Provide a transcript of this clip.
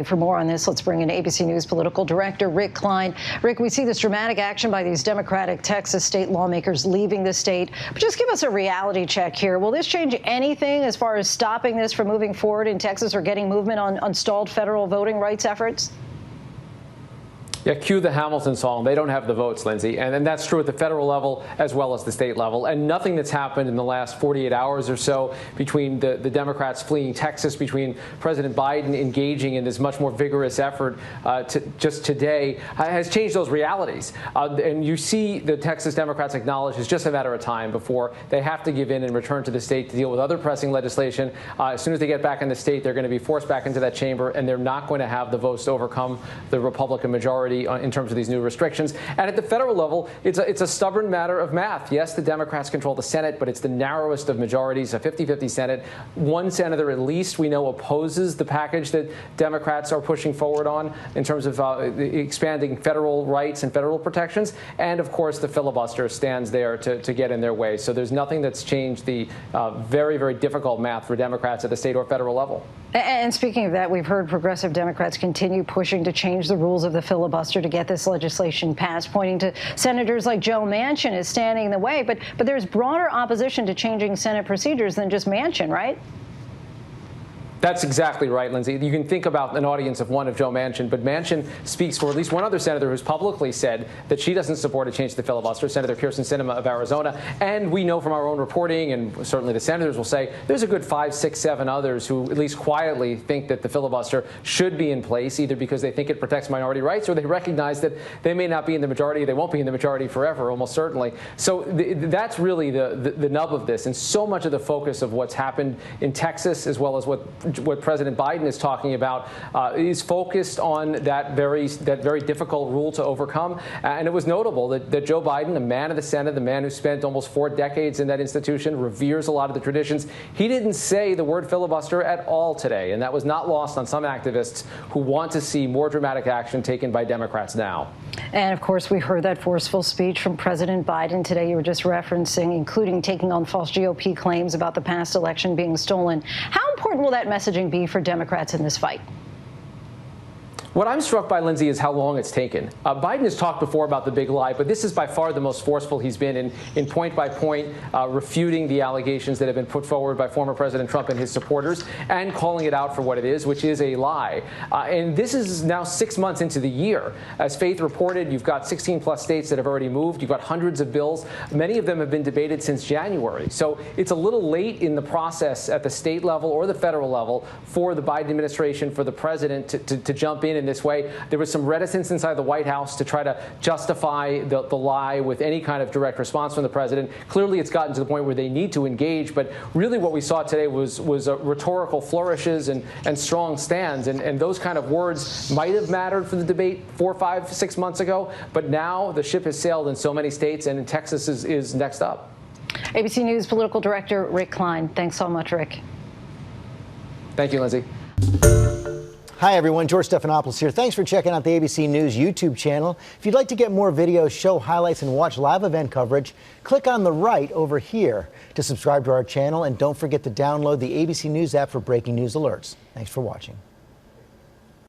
For more on this, let's bring in ABC News Political Director Rick Klein. Rick, we see this dramatic action by these Democratic Texas state lawmakers leaving the state. But just give us a reality check here. Will this change anything as far as stopping this from moving forward in Texas or getting movement on stalled federal voting rights efforts? Yeah, cue the Hamilton song. They don't have the votes, Lindsay. And that's true at the federal level as well as the state level. And nothing that's happened in the last 48 hours or so between the Democrats fleeing Texas, between President Biden engaging in this much more vigorous effort just today has changed those realities. And you see the Texas Democrats acknowledge it's just a matter of time before they have to give in and return to the state to deal with other pressing legislation. As soon as they get back in the state, they're going to be forced back into that chamber, and they're not going to have the votes to overcome the Republican majority in terms of these new restrictions. And at the federal level, it's a stubborn matter of math. Yes, the Democrats control the Senate, but it's the narrowest of majorities, a 50-50 Senate. One senator, at least, we know opposes the package that Democrats are pushing forward on in terms of expanding federal rights and federal protections. And, of course, the filibuster stands there to get in their way. So there's nothing that's changed the very, very difficult math for Democrats at the state or federal level. And speaking of that, we've heard progressive Democrats continue pushing to change the rules of the filibuster to get this legislation passed, pointing to senators like Joe Manchin as standing in the way. But there's broader opposition to changing Senate procedures than just Manchin, right? That's exactly right, Lindsay. You can think about an audience of one of Joe Manchin, but Manchin speaks for at least one other senator who's publicly said that she doesn't support a change to the filibuster, Senator Kyrsten Sinema of Arizona. And we know from our own reporting, and certainly the senators will say, there's a good 5, 6, 7 others who at least quietly think that the filibuster should be in place, either because they think it protects minority rights or they recognize that they may not be in the majority, they won't be in the majority forever, almost certainly. So that's really the nub of this. And so much of the focus of what's happened in Texas, as well as what President Biden is talking about, is focused on that very difficult rule to overcome. And it was notable that Joe Biden, a man of the Senate, the man who spent almost 4 decades in that institution, reveres a lot of the traditions. He didn't say the word filibuster at all today, and that was not lost on some activists who want to see more dramatic action taken by Democrats now. And, of course, we heard that forceful speech from President Biden today you were just referencing, including taking on false GOP claims about the past election being stolen. How important will that messaging be for Democrats in this fight? What I'm struck by, Lindsay, is how long it's taken. Biden has talked before about the big lie, but this is by far the most forceful he's been in point-by-point refuting the allegations that have been put forward by former President Trump and his supporters and calling it out for what it is, which is a lie. And this is now 6 months into the year. As Faith reported, you've got 16-plus states that have already moved. You've got hundreds of bills. Many of them have been debated since January. So it's a little late in the process at the state level or the federal level for the Biden administration, for the president to jump in this way. There was some reticence inside the White House to try to justify the lie with any kind of direct response from the president. Clearly, it's gotten to the point where they need to engage. But really what we saw today was rhetorical flourishes and strong stands. And those kind of words might have mattered for the debate 4, 5, 6 months ago. But now the ship has sailed in so many states, and Texas is next up. ABC News Political Director Rick Klein. Thanks so much, Rick. Thank you, Lindsay. Hi, everyone. George Stephanopoulos here. Thanks for checking out the ABC News YouTube channel. If you'd like to get more videos, show highlights, and watch live event coverage, click on the right over here to subscribe to our channel. And don't forget to download the ABC News app for breaking news alerts. Thanks for watching.